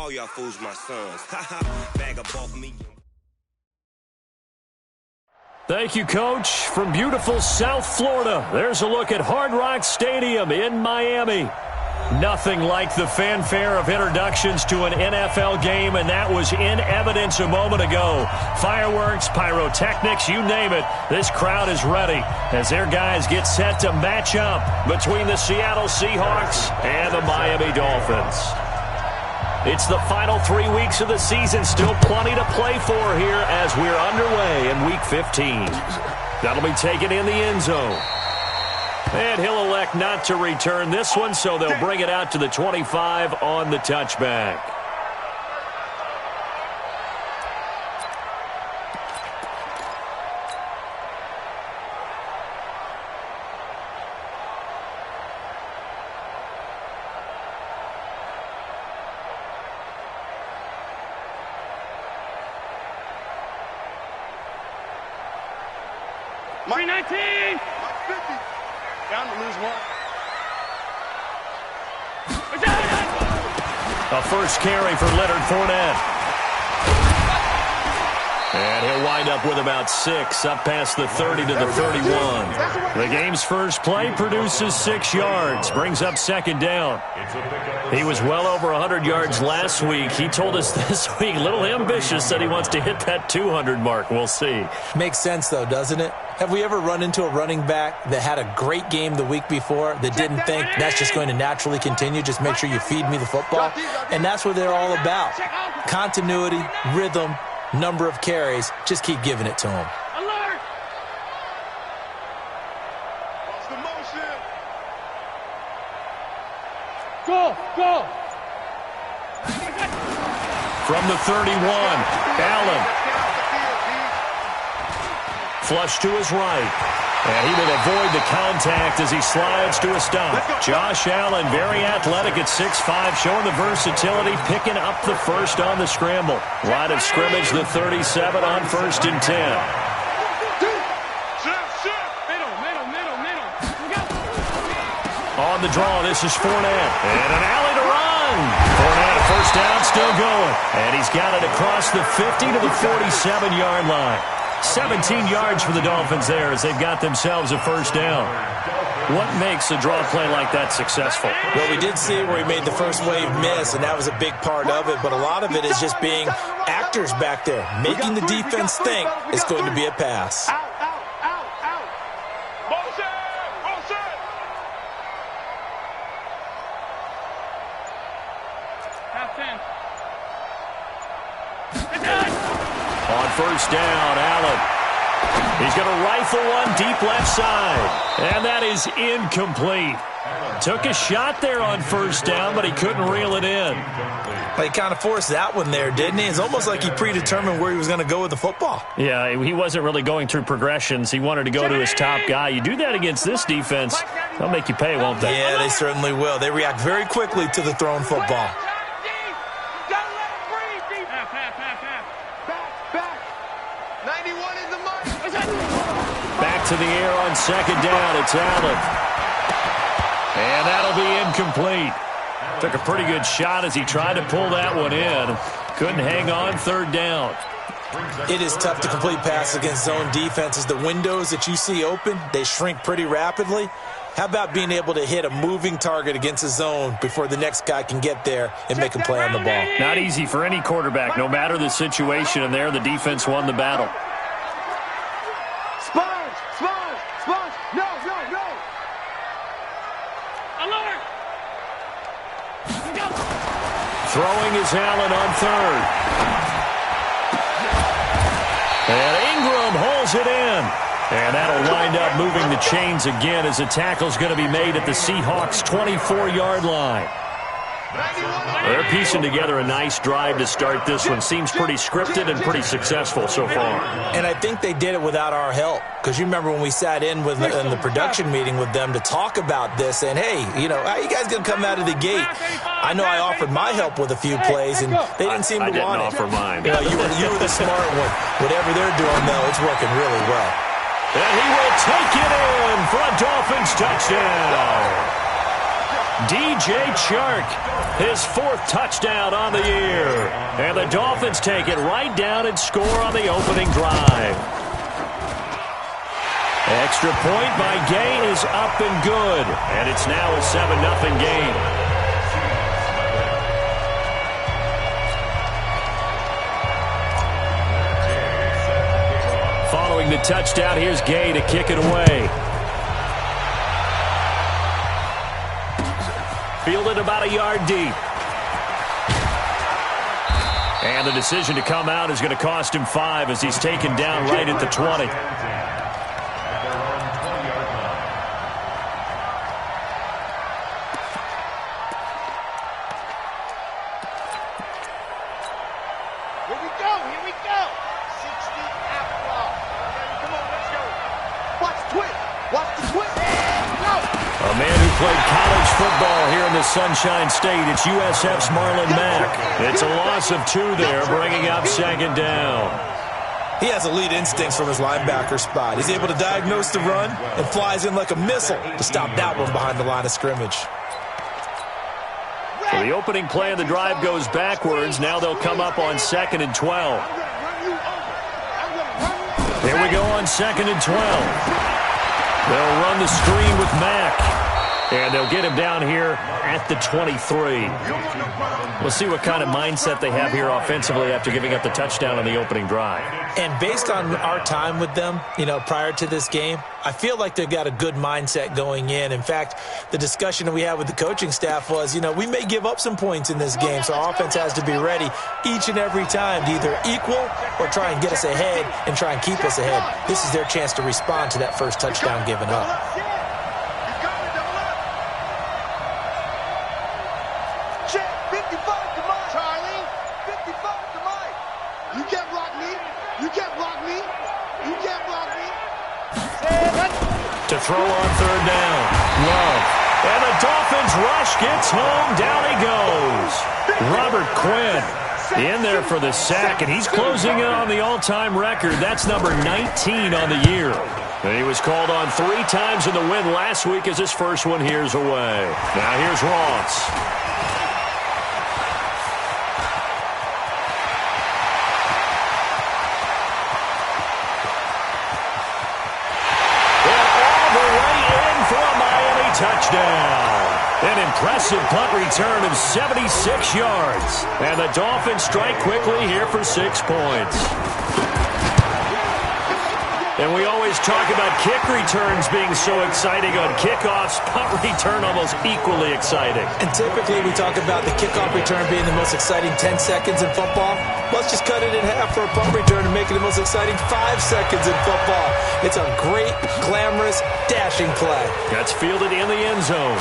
all y'all fools my sons. Bag of both me. Thank you, Coach. From beautiful South Florida, there's a look at Hard Rock Stadium in Miami. Nothing like the fanfare of introductions to an NFL game, and that was in evidence a moment ago. Fireworks, pyrotechnics, you name it. This crowd is ready as their guys get set to match up between the Seattle Seahawks and the Miami Dolphins. It's the final 3 weeks of the season. Still plenty to play for here as we're underway in Week 15. That'll be taken in the end zone. And he'll elect not to return this one, so they'll bring it out to the 25 on the touchback. Mark 19! Down to lose one. A first carry for Leonard Fournette. And he'll wind up with about 6, up past the 30 to the 31. The game's first play produces 6 yards, brings up second down. He was well over 100 yards last week. He told us this week, a little ambitious, said he wants to hit that 200 mark. We'll see. Makes sense, though, doesn't it? Have we ever run into a running back that had a great game the week before that didn't think that's just going to naturally continue? Just make sure you feed me the football. And that's what they're all about. Continuity, rhythm, number of carries. Just keep giving it to them. Alert! What's the motion? Go! Go! From the 31, Allen. Flush to his right. And he will avoid the contact as he slides to a stop. Josh Allen, very athletic at 6'5", showing the versatility, picking up the first on the scramble. Line of scrimmage, the 37 on 1st and 10. On the draw, this is Fournette. And an alley to run. Fournette, first down, still going. And he's got it across the 50 to the 47-yard line. 17 yards for the Dolphins there as they've got themselves a first down. What makes a draw play like that successful? Well, we did see where he made the first wave miss, and that was a big part of it. But a lot of it is just being actors back there, making the defense think it's going to be a pass. On first down, Allen. He's going to rifle one deep left side. And that is incomplete. Took a shot there on first down, but he couldn't reel it in. He kind of forced that one there, didn't he? It's almost like he predetermined where he was going to go with the football. Yeah, he wasn't really going through progressions. He wanted to go to his top guy. You do that against this defense, they'll make you pay, won't they? Yeah, they certainly will. They react very quickly to the thrown football. Back to the air on second down. It's Allen. And that'll be incomplete. Took a pretty good shot as he tried to pull that one in. Couldn't hang on third down. It is tough to complete passes against zone defenses. The windows that you see open, they shrink pretty rapidly. How about being able to hit a moving target against a zone before the next guy can get there and make a play on the ball? Not easy for any quarterback, no matter the situation, and there the defense won the battle. Throwing is Allen on third. And Ingram holds it in. And that'll wind up moving the chains again as the tackle's going to be made at the Seahawks' 24-yard line. They're piecing together a nice drive to start this one. Seems pretty scripted and pretty successful so far. And I think they did it without our help. Because you remember when we sat in the production meeting with them to talk about this, and hey, you know, how you guys going to come out of the gate? I know I offered my help with a few plays, and they didn't seem to want it. I didn't offer mine. You know, you were the smart one. Whatever they're doing, though, it's working really well. And he will take it in for a Dolphins touchdown. DJ Chark, his 4th touchdown on the year. And the Dolphins take it right down and score on the opening drive. Extra point by Gay is up and good. And it's now a 7-0 game. Following the touchdown, here's Gay to kick it away. Fielded about a yard deep. And the decision to come out is going to cost him 5 as he's taken down right at the 20. Here we go, here we go. 60 outlaw. Come on, let's go. Watch the twist. Watch the twist. Go. A man who played college football here in the Sunshine State. It's USF's Marlon Mack. It's a loss of 2 there, bringing up 2nd down. He has elite instincts from his linebacker spot. He's able to diagnose the run and flies in like a missile to stop that one behind the line of scrimmage. So the opening play of the drive goes backwards. Now they'll come up on 2nd and 12. Here we go on 2nd and 12. They'll run the screen with Mack. And they'll get him down here at the 23. We'll see what kind of mindset they have here offensively after giving up the touchdown on the opening drive. And based on our time with them, prior to this game, I feel like they've got a good mindset going in. In fact, the discussion that we had with the coaching staff was, we may give up some points in this game, so our offense has to be ready each and every time to either equal or try and get us ahead and try and keep us ahead. This is their chance to respond to that first touchdown given up. To throw on 3rd down. Love. And the Dolphins rush gets home. Down he goes. Robert Quinn in there for the sack, and he's closing in on the all-time record. That's number 19 on the year. And he was called on 3 times in the win last week as his first one here's away. Now here's Ross. Touchdown. An impressive punt return of 76 yards. And the Dolphins strike quickly here for 6 points. And we always talk about kick returns being so exciting on kickoffs. Punt return almost equally exciting. And typically we talk about the kickoff return being the most exciting 10 seconds in football. Let's just cut it in half for a punt return and make it the most exciting 5 seconds in football. It's a great, glamorous, dashing play. That's fielded in the end zone.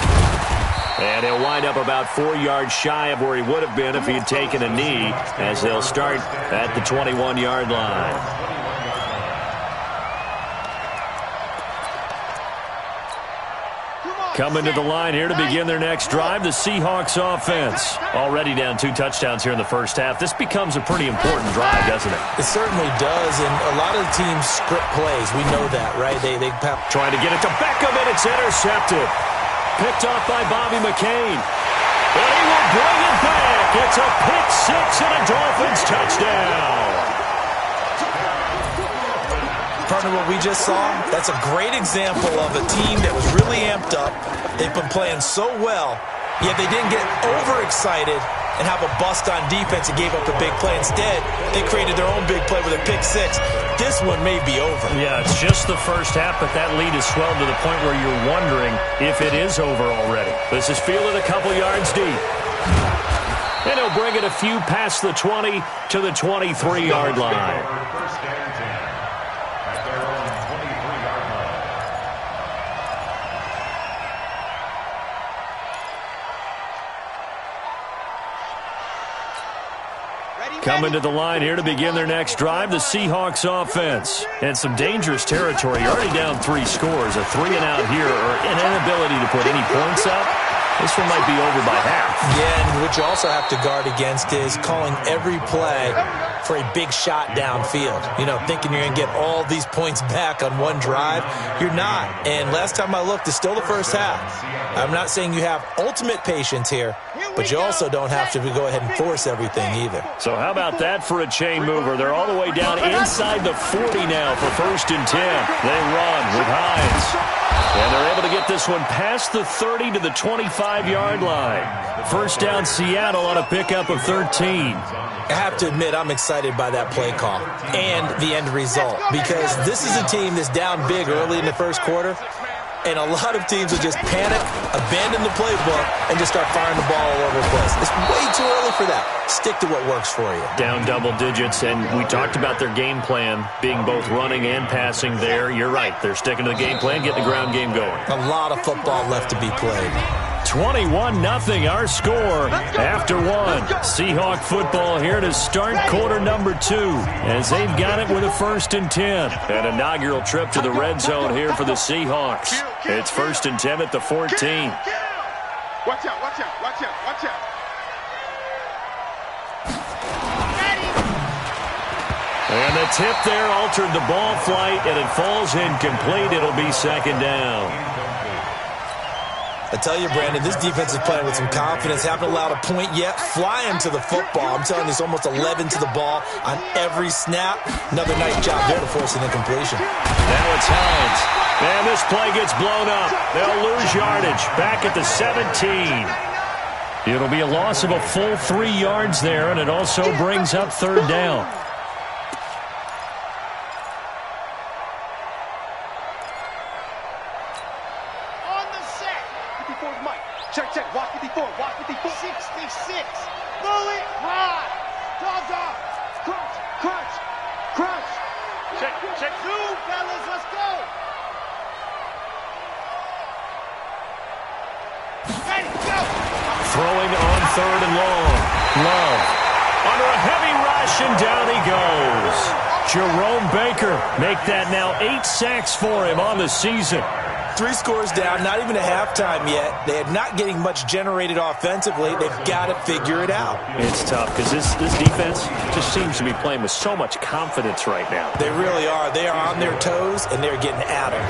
And he'll wind up about 4 yards shy of where he would have been if he had taken a knee, as they'll start at the 21-yard line. Coming to the line here to begin their next drive, the Seahawks offense. Already down 2 touchdowns here in the first half. This becomes a pretty important drive, doesn't it? It certainly does, and a lot of the teams script plays. We know that, right? They trying to get it to Beckham, and it's intercepted. Picked off by Bobby McCain. And he will bring it back. It's a pick 6 and a Dolphins touchdown. Partner, what we just saw, that's a great example of a team that was really amped up. They've been playing so well, yet they didn't get overexcited and have a bust on defense and gave up a big play. Instead, they created their own big play with a pick 6. This one may be over. Yeah, it's just the first half, but that lead has swelled to the point where you're wondering if it is over already. This is fielded a couple yards deep. And he'll bring it a few past the 20 to the 23-yard line. Coming to the line here to begin their next drive, the Seahawks offense. And some dangerous territory. You're already down 3 scores. A 3-and-out here, or an inability to put any points up. This one might be over by half. Yeah, and what you also have to guard against is calling every play for a big shot downfield. You know, thinking you're going to get all these points back on one drive. You're not. And last time I looked, it's still the first half. I'm not saying you have ultimate patience here, but you also don't have to go ahead and force everything either. So how about that for a chain mover? They're all the way down inside the 40 now for 1st and 10. They run with Hines. And they're able to get this one past the 30 to the 25-yard line. First down, Seattle on a pickup of 13. I have to admit, I'm excited by that play call and the end result, because this is a team that's down big early in the first quarter, and a lot of teams will just panic, abandon the playbook, and just start firing the ball all over the place. It's way too early for that. Stick to what works for you. Down double digits, and we talked about their game plan being both running and passing there. You're right. They're sticking to the game plan, getting the ground game going. A lot of football left to be played. 21-0 our score after one. Seahawk football here to start quarter number 2 as they've got it with a 1st and 10. An inaugural trip to the red zone here for the Seahawks. It's 1st and 10 at the 14. Watch out, watch out, watch out, watch out. And the tip there altered the ball flight, and it falls incomplete. It'll be 2nd down. I tell you, Brandon, this defense is playing with some confidence. Haven't allowed a point yet. Flying to the football. I'm telling you, it's almost 11 to the ball on every snap. Another nice job there to force an incompletion. Now it's Hines. And this play gets blown up. They'll lose yardage. Back at the 17. It'll be a loss of a full 3 yards there, and it also brings up 3rd down. Check, check, watch 54, watch 54. 66, bullet high, dogs off, crunch, crunch, crunch. Check, two, fellas, let's go. Ready, go. Throwing on 3rd and long. Love. Under a heavy rush, and down he goes. Jerome Baker make that now 8 sacks for him on the season. 3 scores down, not even a halftime yet. They are not getting much generated offensively. They've got to figure it out. It's tough because this defense just seems to be playing with so much confidence right now. They really are. They are on their toes, and they're getting at them.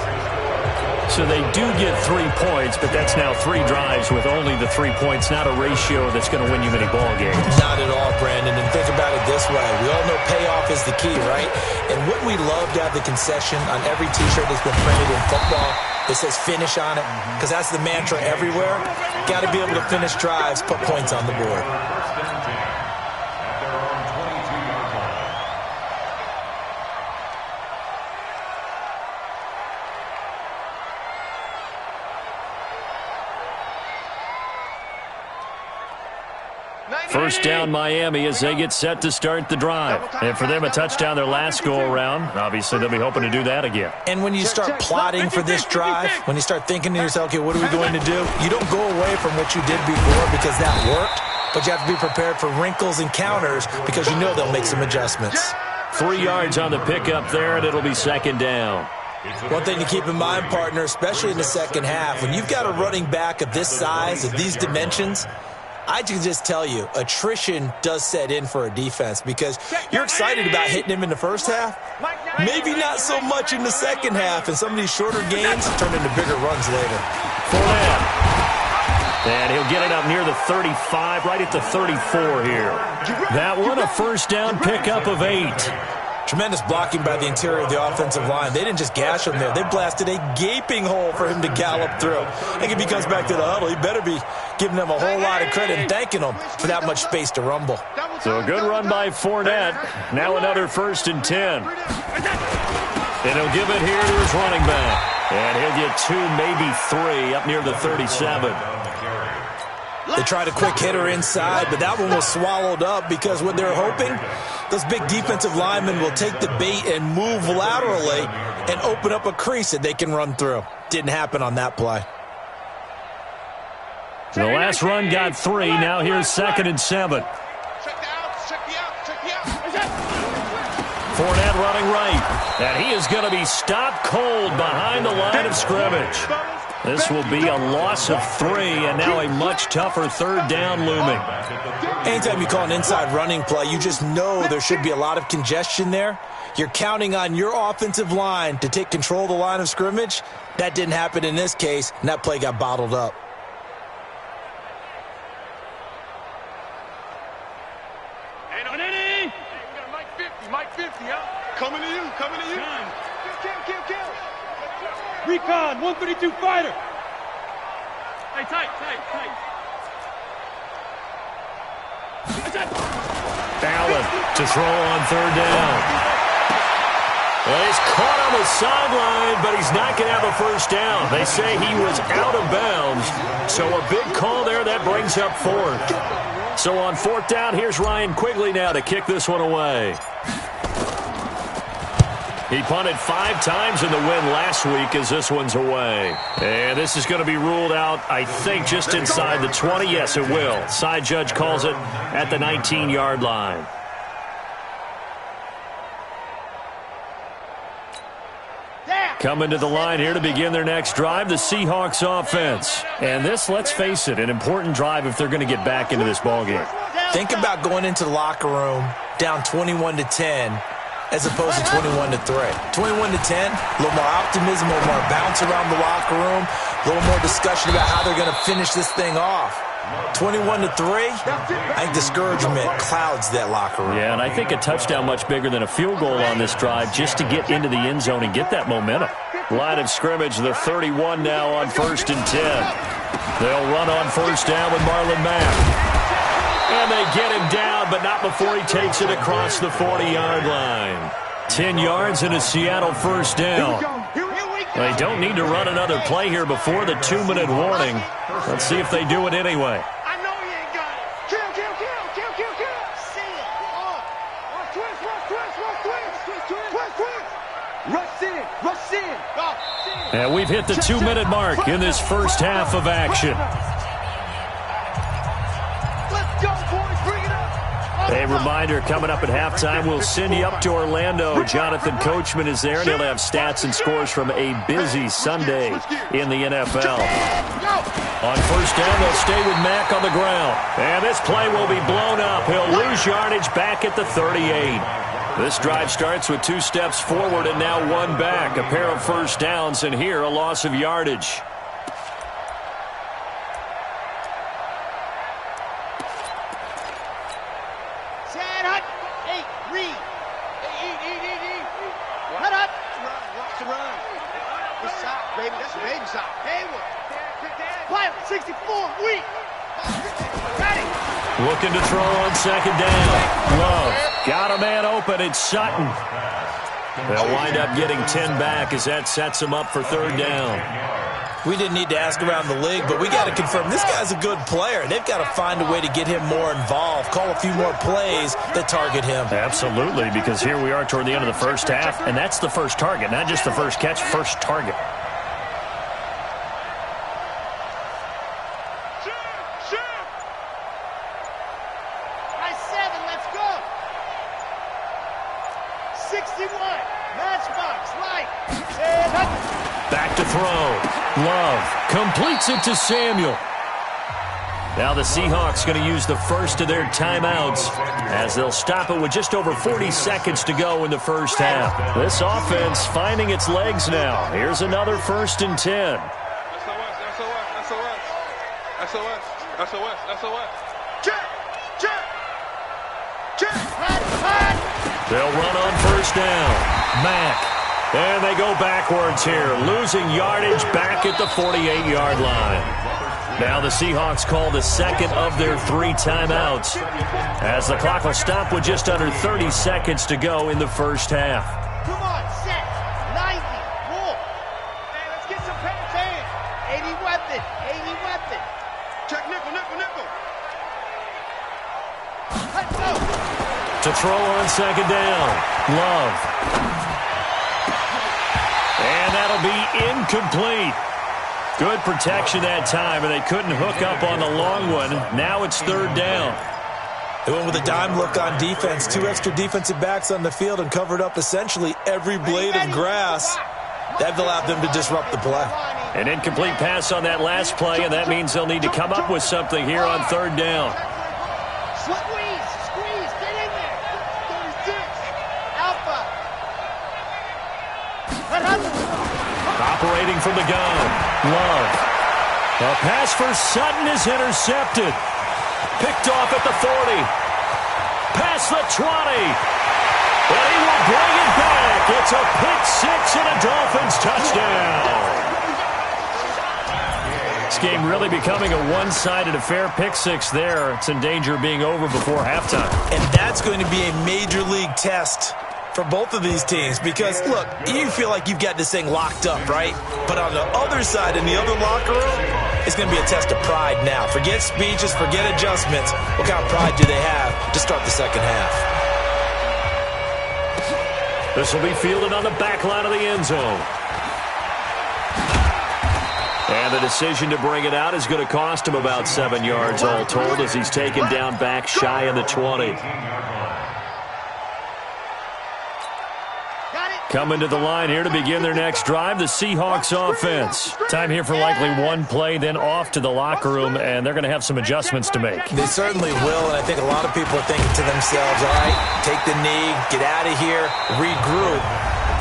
So they do get 3 points, but that's now 3 drives with only the 3 points, not a ratio that's going to win you many ball games. Not at all, Brandon. And think about it this way. We all know payoff is the key, right? And wouldn't we love to have the concession on every T-shirt that's been printed in football that says finish on it? Because that's the mantra everywhere. Got to be able to finish drives, put points on the board. First down, Miami, as they get set to start the drive. And for them, a touchdown their last go-around. Obviously, they'll be hoping to do that again. And when you start plotting for this drive, when you start thinking to yourself, okay, what are we going to do? You don't go away from what you did before because that worked, but you have to be prepared for wrinkles and counters because you know they'll make some adjustments. 3 yards on the pickup there, and it'll be 2nd down. One thing to keep in mind, partner, especially in the second half, when you've got a running back of this size, of these dimensions, I can just tell you, attrition does set in for a defense because you're excited about hitting him in the first half. Maybe not so much in the second half, and some of these shorter gains turn into bigger runs later. Fournette. And he'll get it up near the 35, right at the 34 here. That one, a first down pickup of 8. Tremendous blocking by the interior of the offensive line. They didn't just gash him there. They blasted a gaping hole for him to gallop through. I think if he comes back to the huddle, he better be giving them a whole lot of credit and thanking them for that much space to rumble. So a good run by Fournette. Now another 1st and 10. And he'll give it here to his running back. And he'll get 2, maybe 3, up near the 37. They tried a quick hitter inside, but that one was swallowed up because what they're hoping, those big defensive linemen will take the bait and move laterally and open up a crease that they can run through. Didn't happen on that play. The last run got 3. Now here's 2nd and 7. Fournette running right. And he is going to be stopped cold behind the line of scrimmage. This will be a loss of 3, and now a much tougher third down looming. Anytime you call an inside running play, you just know there should be a lot of congestion there. You're counting on your offensive line to take control of the line of scrimmage. That didn't happen in this case, and that play got bottled up. Mike 50, huh? Coming to you. Kill. Recon, 132 fighter. Hey, tight. Allen to throw on third down. Well, he's caught on the sideline, but he's not going to have a first down. They say he was out of bounds, so a big call there. That brings up 4th. So on 4th down, here's Ryan Quigley now to kick this one away. He punted 5 times in the win last week as this one's away. And this is going to be ruled out, I think, just inside the 20. Yes, it will. Side judge calls it at the 19-yard line. Coming to the line here to begin their next drive, the Seahawks offense. And this, let's face it, an important drive if they're going to get back into this ballgame. Think about going into the locker room down 21-10 as opposed to 21-3. 21-10, a little more optimism, a little more bounce around the locker room, a little more discussion about how they're going to finish this thing off. 21-3, I think discouragement clouds that locker room. Yeah, and I think a touchdown much bigger than a field goal on this drive just to get into the end zone and get that momentum. Line of scrimmage, the 31 now on 1st and 10. They'll run on first down with Marlon Mack. And they get him down, but not before he takes it across the 40-yard line. 10 yards and a Seattle first down. They don't need to run another play here before the 2-minute warning. Let's see if they do it anyway. I know you ain't got it. Kill. See it. Twist. Rush in. And we've hit the 2-minute mark in this first half of action. Let's go, boys. Bring it up. A reminder, coming up at halftime, we'll send you up to Orlando. Jonathan Coachman is there, and he'll have stats and scores from a busy Sunday in the NFL. On first down, they'll stay with Mack on the ground. And this play will be blown up. He'll lose yardage back at the 38. This drive starts with 2 steps forward and now 1 back. A pair of first downs, and here a loss of yardage. Looking to throw on second down. Love got a man open. It's Sutton. They'll wind up getting 10 back as that sets them up for third down. We didn't need to ask around the league, but we got to confirm this guy's a good player. They've got to find a way to get him more involved, call a few more plays that target him. Absolutely, because here we are toward the end of the first half, and that's the first target, not just the first catch, first target. Back to throw. Love completes it to Samuel. Now the Seahawks going to use the first of their timeouts as they'll stop it with just over 40 seconds to go in the first half. This offense finding its legs now. Here's another 1st and 10. They'll run on first down. Mack. And they go backwards here, losing yardage back at the 48-yard line. Now the Seahawks call the second of their 3 timeouts as the clock will stop with just under 30 seconds to go in the first half. Come on, set. 90. Roll. Hey, let's get some pants. 80 weapon. Check nickel. Let's go. To throw on second down. Love. And that'll be incomplete. Good protection that time, and they couldn't hook up on the long one. Now it's third down. They went with a dime look on defense. 2 extra defensive backs on the field and covered up essentially every blade of grass. That allowed them to disrupt the play. An incomplete pass on that last play, and that means they'll need to come up with something here on third down. Squeeze, get in there. 36, Alpha. Operating from the gun, Love. A pass for Sutton is intercepted. Picked off at the 40. Past the 20. But he will bring it back. It's a pick six and a Dolphins touchdown. This game really becoming a one-sided affair. Pick six there. It's in danger of being over before halftime. And that's going to be a major league test for both of these teams because, look, you feel like you've got this thing locked up, right? But on the other side, in the other locker room, it's going to be a test of pride now. Forget speeches, forget adjustments. What kind of pride do they have to start the second half? This will be fielded on the back line of the end zone. And the decision to bring it out is going to cost him about 7 yards all told as he's taken down back shy of the 20. Coming to the line here to begin their next drive, the Seahawks offense. Time here for likely one play, then off to the locker room, and they're going to have some adjustments to make. They certainly will, and I think a lot of people are thinking to themselves, all right, take the knee, get out of here, regroup.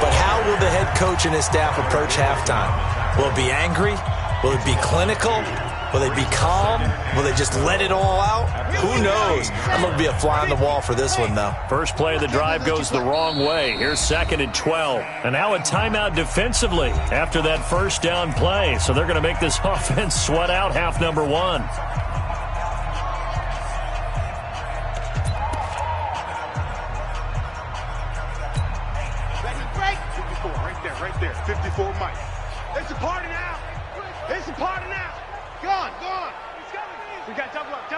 But how will the head coach and his staff approach halftime? Will it be angry? Will it be clinical? Will they be calm? Will they just let it all out? Who knows? I'm going to be a fly on the wall for this one, though. First play of the drive goes the wrong way. Here's 2nd and 12. And now a timeout defensively after that first down play. So they're going to make this offense sweat out half number one. Ready, break. 54, right there. 54, Mike. It's a party now. It's a party now. Gone. We got double up.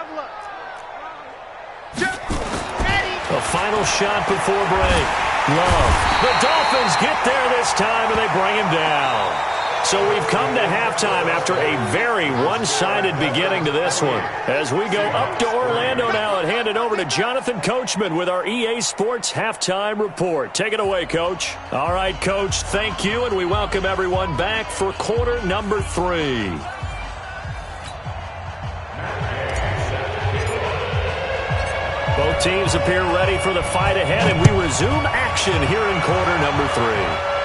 Ready. A final shot before break. Love. The Dolphins get there this time, and they bring him down. So we've come to halftime after a very one-sided beginning to this one. As we go up to Orlando now and hand it over to Jonathan Coachman with our EA Sports Halftime Report. Take it away, Coach. All right, Coach, thank you, and we welcome everyone back for quarter number 3. Both teams appear ready for the fight ahead, and we resume action here in quarter number 3.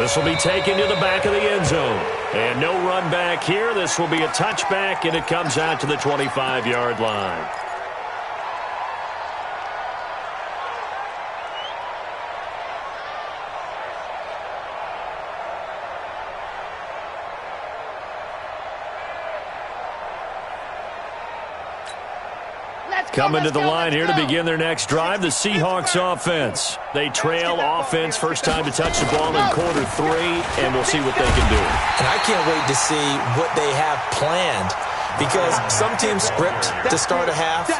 This will be taken to the back of the end zone. And no run back here. This will be a touchback, and it comes out to the 25-yard line. Coming to the line here to begin their next drive, the Seahawks offense. They trail offense, first time to touch the ball in quarter 3, and we'll see what they can do. And I can't wait to see what they have planned because some teams script to start a half.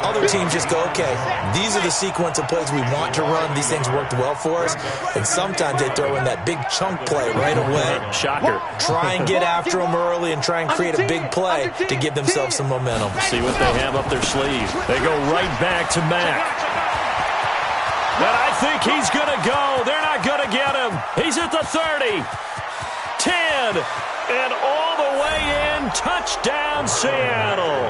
Other teams just go, okay, these are the sequence of plays we want to run. These things worked well for us. And sometimes they throw in that big chunk play right away. Shocker. Try and get after them early and try and create a big play to give themselves some momentum. See what they have up their sleeve. They go right back to Mack. And I think he's going to go. They're not going to get him. He's at the 30. 10. And all the way in. Touchdown, Seattle.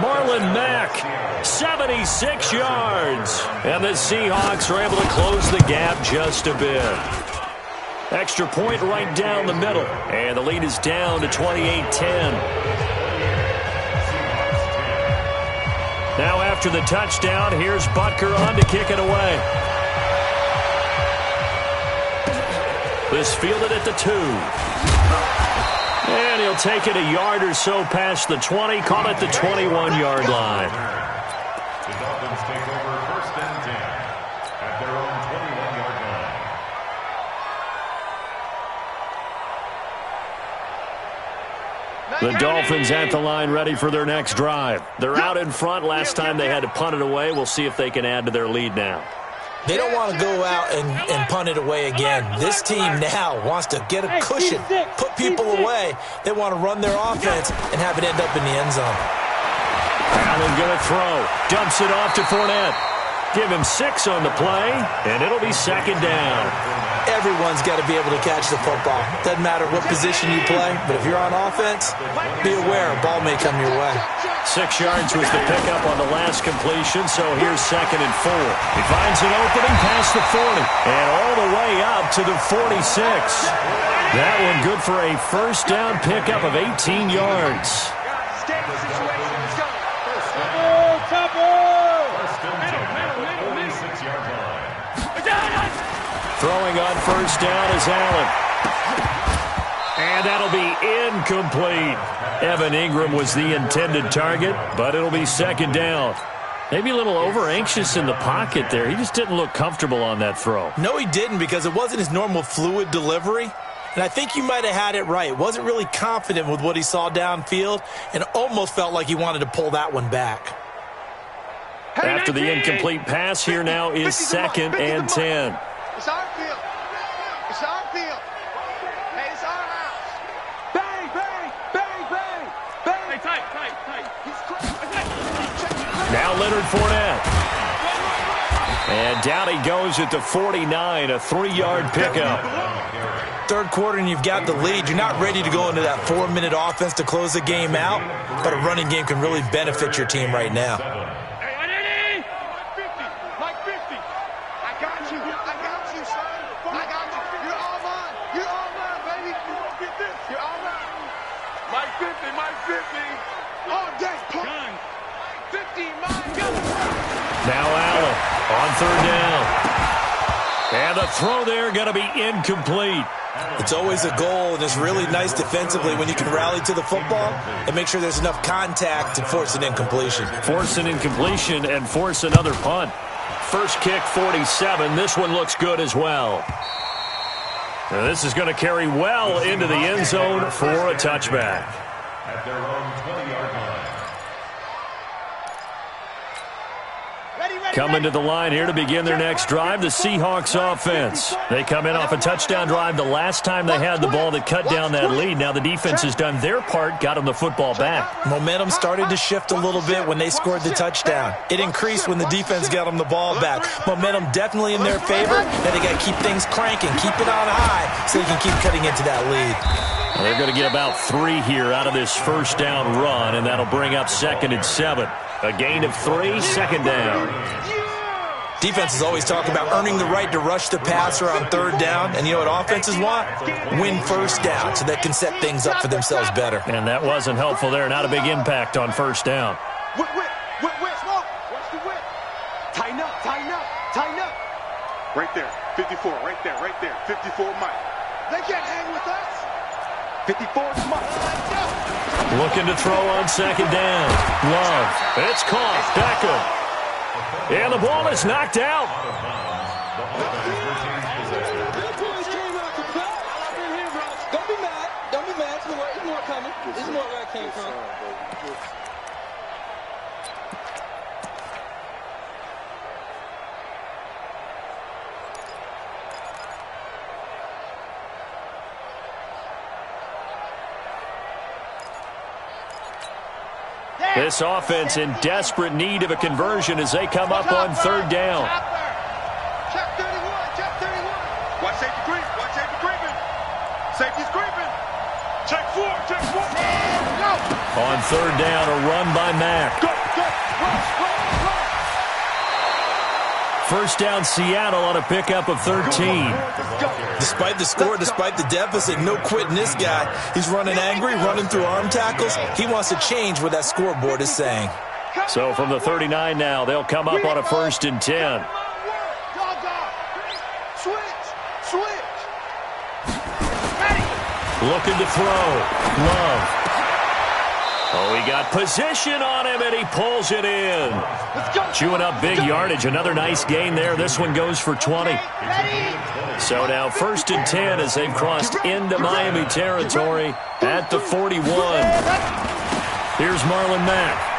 Marlon Mack, 76 yards. And the Seahawks are able to close the gap just a bit. Extra point right down the middle. And the lead is down to 28-10. Now after the touchdown, here's Butker on to kick it away. This fielded at the 2. And he'll take it a yard or so past the 20, call it the 21-yard line. The Dolphins take over 1st and 10 at their own 21-yard line. The Dolphins at the line ready for their next drive. They're out in front. Last time they had to punt it away. We'll see if they can add to their lead now. They don't want to go out and punt it away again. This team now wants to get a cushion, put people away. They want to run their offense and have it end up in the end zone. Allen going to throw. Dumps it off to Fournette. Give him 6 on the play, and it'll be second down. Everyone's got to be able to catch the football. Doesn't matter what position you play, but if you're on offense, be aware a ball may come your way. 6 yards was the pickup on the last completion, so here's 2nd and 4. He finds an opening past the 40 and all the way up to the 46. That one good for a first down pickup of 18 yards. Throwing on first down is Allen. And that'll be incomplete. Evan Ingram was the intended target, but it'll be second down. Maybe a little over-anxious in the pocket there. He just didn't look comfortable on that throw. No, he didn't, because it wasn't his normal fluid delivery. And I think you might have had it right. Wasn't really confident with what he saw downfield and almost felt like he wanted to pull that one back. After the incomplete pass, here now is 2nd and 10. It's our field. It's our field. Hey, it's our house. Bang, bang, bang, bang, bang. Hey, tight. Now Leonard Fournette. And down he goes at the 49, a 3-yard pickup. Third quarter and you've got the lead. You're not ready to go into that 4-minute offense to close the game out, but a running game can really benefit your team right now. Now Allen on 3rd down. And the throw there going to be incomplete. It's always a goal, and it's really nice defensively when you can rally to the football and make sure there's enough contact to force an incompletion. Force an incompletion and force another punt. First kick, 47. This one looks good as well. Now this is going to carry well into the end zone for a touchback. At their own 20-yard line. Coming to the line here to begin their next drive, the Seahawks offense. They come in off a touchdown drive the last time they had the ball that cut down that lead. Now the defense has done their part, got them the football back. Momentum started to shift a little bit when they scored the touchdown. It increased when the defense got them the ball back. Momentum definitely in their favor. Now they got to keep things cranking, keep it on high so they can keep cutting into that lead. Well, they're going to get about 3 here out of this first down run, and that'll bring up 2nd and 7. A gain of 3, 2nd down. Defenses always talk about earning the right to rush the passer on 3rd down. And you know what offenses want? Win first down so they can set things up for themselves better. And that wasn't helpful there. Not a big impact on first down. Whip, smoke. Watch the whip. Tighten up. Right there. 54, right there. 54, Mike. They can't hang with us. 54, Mike. Looking to throw on 2nd down. Love. It's caught. Beckham. And the ball is knocked out. Don't be mad. There's more coming. There's more where I came from. This offense in desperate need of a conversion as they come up on 3rd down. Check 31. Watch safety creeping. Safety's creeping. Check 4. Go. On 3rd down, a run by Mack. Go. Run. First down, Seattle on a pickup of 13. Despite the score, despite the deficit, no quitting this guy. He's running angry, running through arm tackles. He wants to change what that scoreboard is saying. So from the 39 now, they'll come up on a 1st and 10. Switch. Looking to throw. Love. Oh, he got position on him, and he pulls it in. Chewing up big yardage. Another nice gain there. This one goes for 20. So now 1st and 10 as they've crossed into Miami territory at the 41. Here's Marlon Mack.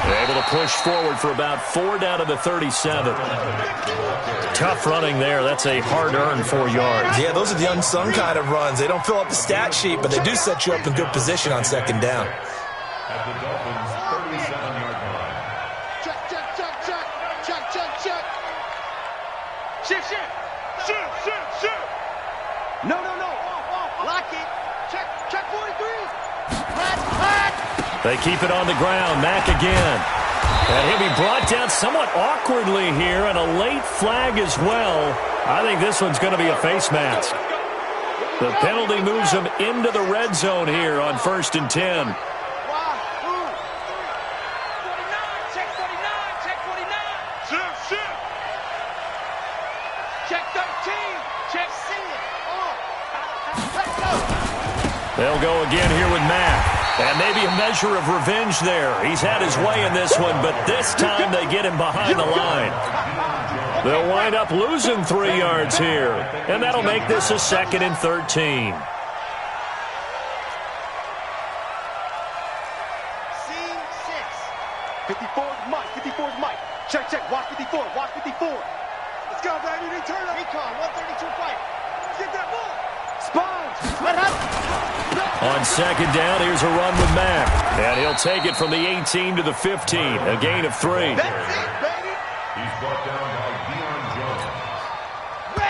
They're able to push forward for about 4 down to the 37. Tough running there. That's a hard-earned 4 yards. Yeah, those are the unsung kind of runs. They don't fill up the stat sheet, but they do set you up in good position on 2nd down. At the Dolphins' 37-yard line. Check. Shift. No. Off. Lock it. Check 43. Flat. They keep it on the ground. Mack again. And he'll be brought down somewhat awkwardly here, and a late flag as well. I think this one's going to be a face mask. The penalty moves him into the red zone here on 1st and 10. They'll go again here with Mack. And maybe a measure of revenge there. He's had his way in this one, but this time they get him behind the line. They'll wind up losing 3 yards here. And that'll make this a 2nd and 13. C6. 54's Mike. Check. Watch 54. Let's go, baby. They turn up. Recon, 132 fight. Let's get that ball. Sponge. Let up. On 2nd down, here's a run with Mack. And he'll take it from the 18 to the 15. A gain of 3. That's it, baby. He's brought down by Deion Jones. A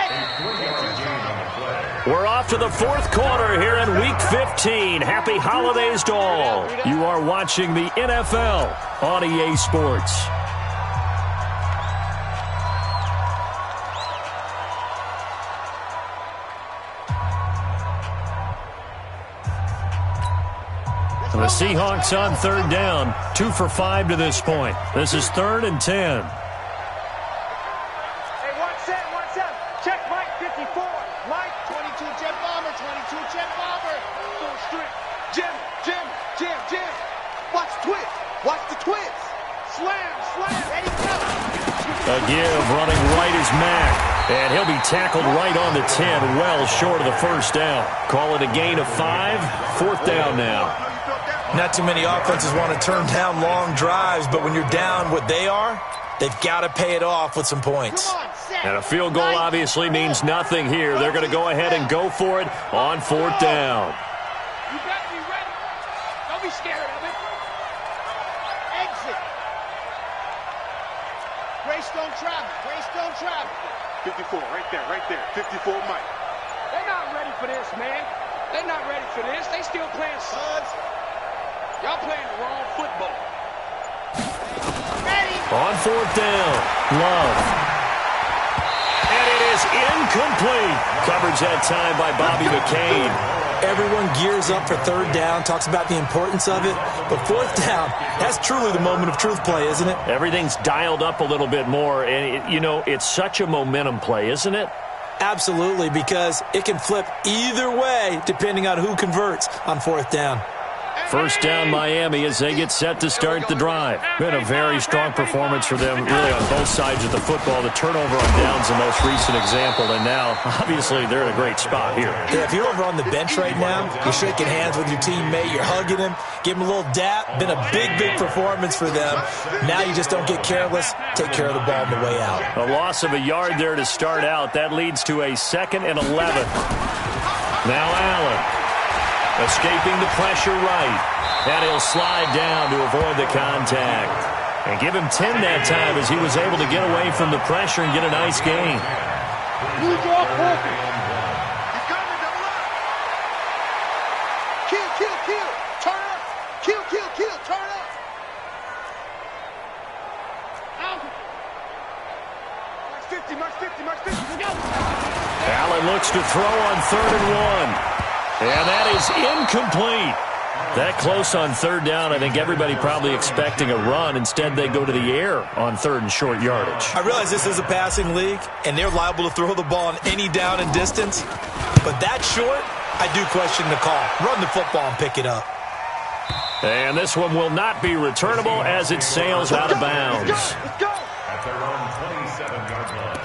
3-yard gain on the play. We're off to the 4th quarter here in Week 15. Happy holidays to all. You are watching the NFL on EA Sports. The Seahawks on 3rd down, 2 for 5 to this point. This is 3rd and 10. Hey, one set. Check Mike, 54. Mike, 22 jet bomber. Full strength. Jim. Watch the twist. Slam. Ready, go. A give running right is Mack. And he'll be tackled right on the 10, well short of the 1st down. Call it a gain of 5, 4th down now. Not too many offenses want to turn down long drives, but when you're down what they are, they've got to pay it off with some points. And a field goal obviously means nothing here. They're going to go ahead and go for it on 4th down. You better be ready. Don't be scared of it. Exit. Greystone travel. 54, right there. 54 Mike. They're not ready for this, man. They're not ready for this. They still playing suds. Y'all playing the wrong football. Ready. On 4th down, Love. And it is incomplete. Coverage that time by Bobby McCain. Everyone gears up for 3rd down, talks about the importance of it. But 4th down, that's truly the moment of truth play, isn't it? Everything's dialed up a little bit more. And, it's such a momentum play, isn't it? Absolutely, because it can flip either way depending on who converts on 4th down. 1st down Miami as they get set to start the drive. Been a very strong performance for them really on both sides of the football. The turnover on downs the most recent example, and now obviously they're in a great spot here. Yeah, if you're over on the bench right now, you're shaking hands with your teammate, you're hugging him, give him a little dap. Been a big performance for them. Now you just don't get careless, take care of the ball on the way out. A loss of a yard there to start out. That leads to a 2nd and 11. Now Allen. Escaping the pressure right. And he'll slide down to avoid the contact. And give him 10 that time as he was able to get away from the pressure and get a nice gain. Move off open. He's got the double up. Kill. Turn up. Kill. Turn up. Out. March 50. Go. Allen looks to throw on 3rd and 1. And that is incomplete. That close on 3rd down, I think everybody probably expecting a run. Instead, they go to the air on 3rd and short yardage. I realize this is a passing league, and they're liable to throw the ball on any down and distance. But that short, I do question the call. Run the football and pick it up. And this one will not be returnable as it sails out of bounds. Let's go. At their own 27-yard line.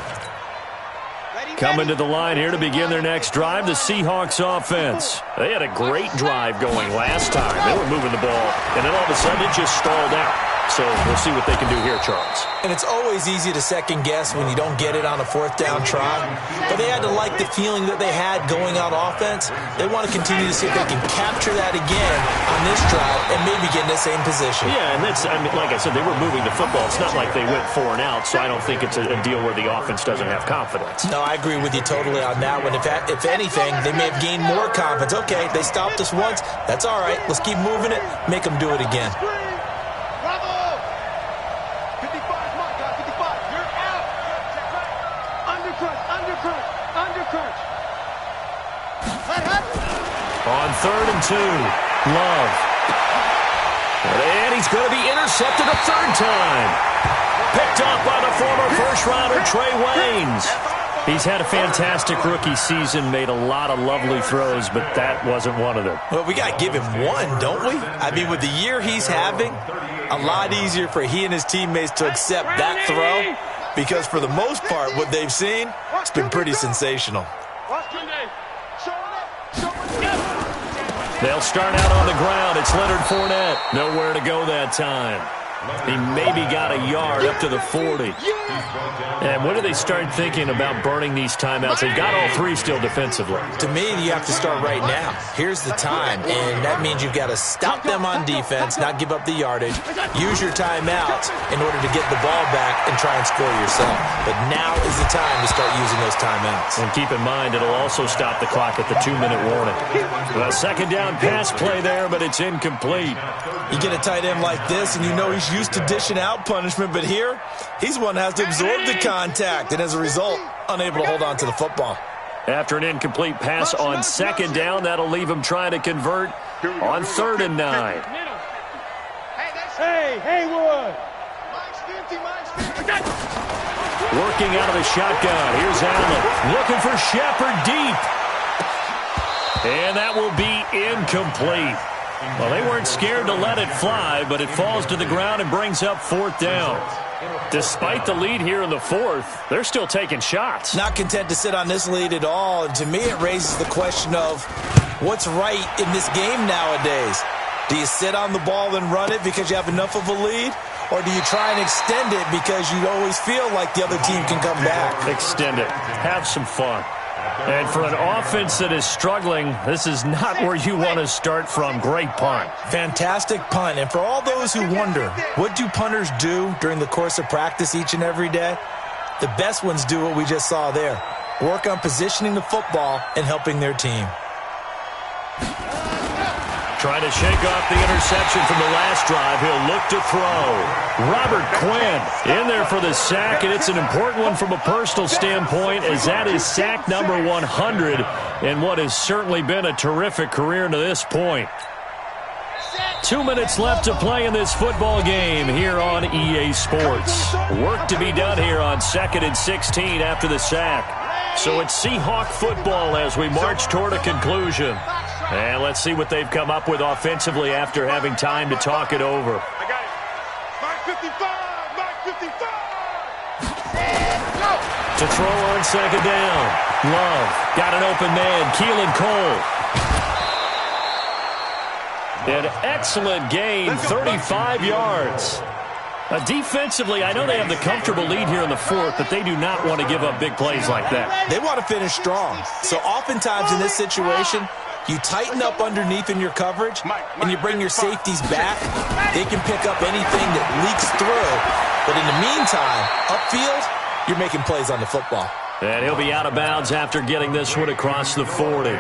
Coming to the line here to begin their next drive, the Seahawks offense. They had a great drive going last time. They were moving the ball, and then all of a sudden it just stalled out. So we'll see what they can do here, Charles. And it's always easy to second-guess when you don't get it on a fourth down try. But they had to like the feeling that they had going on offense. They want to continue to see if they can capture that again on this drive and maybe get in the same position. Yeah, and that's, I mean, like I said, they were moving the football. It's not like they went 4 and out, so I don't think it's a deal where the offense doesn't have confidence. No, I agree with you totally on that one. If anything, they may have gained more confidence. Okay, they stopped us once. That's all right. Let's keep moving it. Make them do it again. Bravo! 55, my God, 55. You're out. Under crunch. On 3rd and 2, Love. And he's going to be intercepted a third time. Picked up by the former first-rounder, Trey Waynes. He's had a fantastic rookie season, made a lot of lovely throws, but that wasn't one of them. Well, we got to give him one, don't we? I mean, with the year he's having, a lot easier for he and his teammates to accept that throw because for the most part, what they've seen, it's been pretty sensational. They'll start out on the ground. It's Leonard Fournette. Nowhere to go that time. He maybe got a yard up to the 40. And when do they start thinking about burning these timeouts? They've got all 3 still defensively. To me, you have to start right now. Here's the time, and that means you've got to stop them on defense, not give up the yardage, use your timeouts in order to get the ball back and try and score yourself. But now is the time to start using those timeouts. And keep in mind, it'll also stop the clock at the 2-minute warning. A second down pass play there, but it's incomplete. You get a tight end like this, and you know he's used to dishing out punishment, but here, he's one that has to absorb the contact, and as a result, unable to hold on to the football. After an incomplete pass on second down, that'll leave him trying to convert on 3rd and 9. Hey, Haywood! Working out of the shotgun. Here's Allen looking for Shepard deep. And that will be incomplete. Well, they weren't scared to let it fly, but it falls to the ground and brings up 4th down. Despite the lead here in the 4th, they're still taking shots. Not content to sit on this lead at all, and to me it raises the question of what's right in this game nowadays. Do you sit on the ball and run it because you have enough of a lead? Or do you try and extend it because you always feel like the other team can come back? Extend it. Have some fun. And for an offense that is struggling, this is not where you want to start from. Great punt. Fantastic punt. And for all those who wonder, what do punters do during the course of practice each and every day? The best ones do what we just saw there. Work on positioning the football and helping their team. Trying to shake off the interception from the last drive. He'll look to throw. Robert Quinn in there for the sack, and it's an important one from a personal standpoint as that is sack number 100 in what has certainly been a terrific career to this point. 2 minutes left to play in this football game here on EA Sports. Work to be done here on 2nd and 16 after the sack. So it's Seahawk football as we march toward a conclusion. And let's see what they've come up with offensively after having time to talk it over. I got it. Mark 55! Mark 55! To throw on second down. Love got an open man. Keelan Cole. An excellent gain, 35 yards. Defensively, I know they have the comfortable lead here in the 4th, but they do not want to give up big plays like that. They want to finish strong. So oftentimes in this situation, you tighten up underneath in your coverage, and you bring your safeties back. They can pick up anything that leaks through. But in the meantime, upfield, you're making plays on the football. And he'll be out of bounds after getting this one across the 40.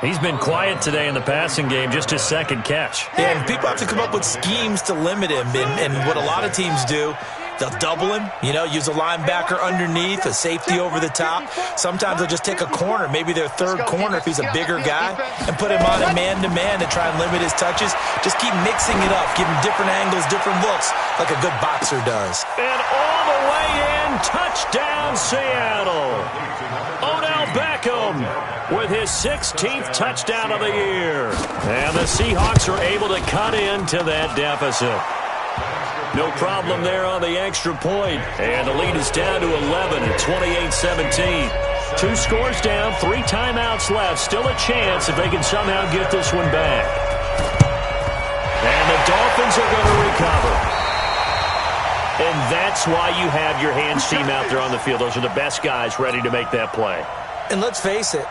He's been quiet today in the passing game, just his second catch. Yeah, and people have to come up with schemes to limit him. And what a lot of teams do, they'll double him, use a linebacker underneath, a safety over the top. Sometimes they'll just take a corner, maybe their third corner if he's a bigger guy, and put him on a man-to-man to try and limit his touches. Just keep mixing it up, give him different angles, different looks, like a good boxer does. And all the way in, touchdown Seattle. Odell Beckham with his 16th touchdown of the year. And the Seahawks are able to cut into that deficit. No problem there on the extra point. And the lead is down to 11 at 28-17. 2 scores down, 3 timeouts left. Still a chance if they can somehow get this one back. And the Dolphins are going to recover. And that's why you have your hands team out there on the field. Those are the best guys ready to make that play. And let's face it,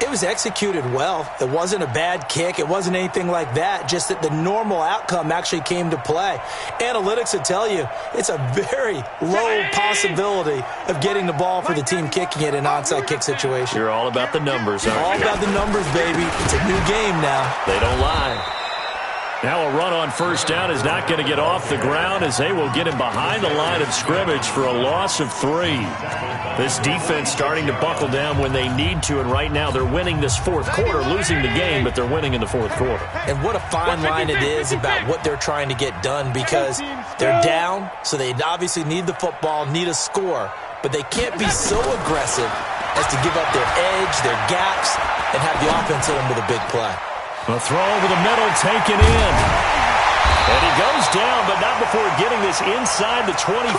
it was executed well. It wasn't a bad kick. It wasn't anything like that, just that the normal outcome actually came to play. Analytics will tell you it's a very low possibility of getting the ball for the team kicking it in an onside kick situation. You're all about the numbers, aren't you? All about the numbers, baby. It's a new game now. They don't lie. Now a run on first down is not going to get off the ground as they will get him behind the line of scrimmage for a loss of 3. This defense starting to buckle down when they need to, and right now they're winning this fourth quarter, losing the game, but they're winning in the fourth quarter. And what a fine line it is about what they're trying to get done, because they're down, so they obviously need the football, need a score, but they can't be so aggressive as to give up their edge, their gaps, and have the offense hit them with a big play. A throw over the middle, taken in. And he goes down, but not before getting this inside the 25.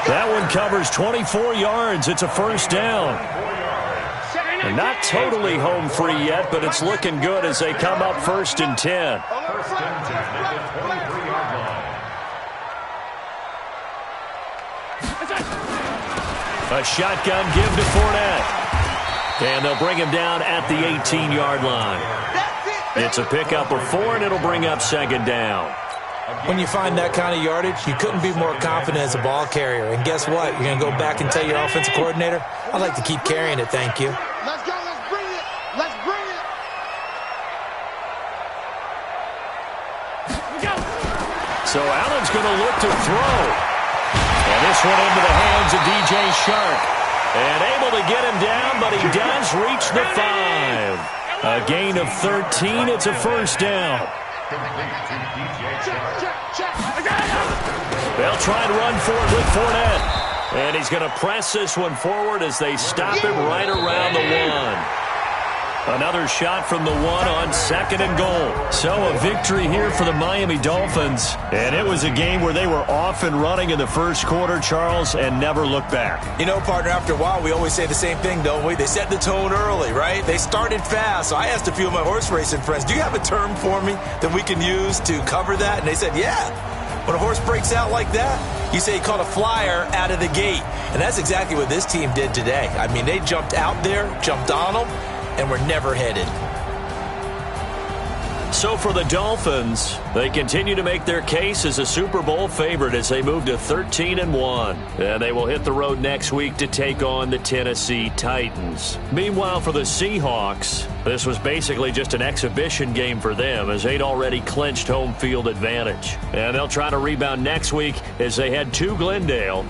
That one covers 24 yards. It's a first down. And not totally home free yet, but it's looking good as they come up 1st and 10. First and 10 at the 23-yard line. A shotgun give to Fournette. And they'll bring him down at the 18-yard line. It's a pickup of 4, and it'll bring up 2nd down. When you find that kind of yardage, you couldn't be more confident as a ball carrier. And guess what? You're going to go back and tell your offensive coordinator, I'd like to keep carrying it, thank you. Let's go. Let's bring it. Let's bring it. So Allen's going to look to throw. And this one into the hands of DJ Shark. And able to get him down, but he does reach the 5. A gain of 13. It's a first down. They'll try and run for it with Fournette. And he's going to press this one forward as they stop him right around the 1. Another shot from the 1 on 2nd and goal. So a victory here for the Miami Dolphins. And it was a game where they were off and running in the first quarter, Charles, and never looked back. You know, partner, after a while, we always say the same thing, don't we? They set the tone early, right? They started fast. So I asked a few of my horse racing friends, do you have a term for me that we can use to cover that? And they said, yeah. When a horse breaks out like that, you say he caught a flyer out of the gate. And that's exactly what this team did today. I mean, they jumped out there, jumped on them, and we're never headed. So for the Dolphins, they continue to make their case as a Super Bowl favorite as they move to 13-1. And they will hit the road next week to take on the Tennessee Titans. Meanwhile, for the Seahawks, this was basically just an exhibition game for them as they'd already clinched home field advantage. And they'll try to rebound next week as they head to Glendale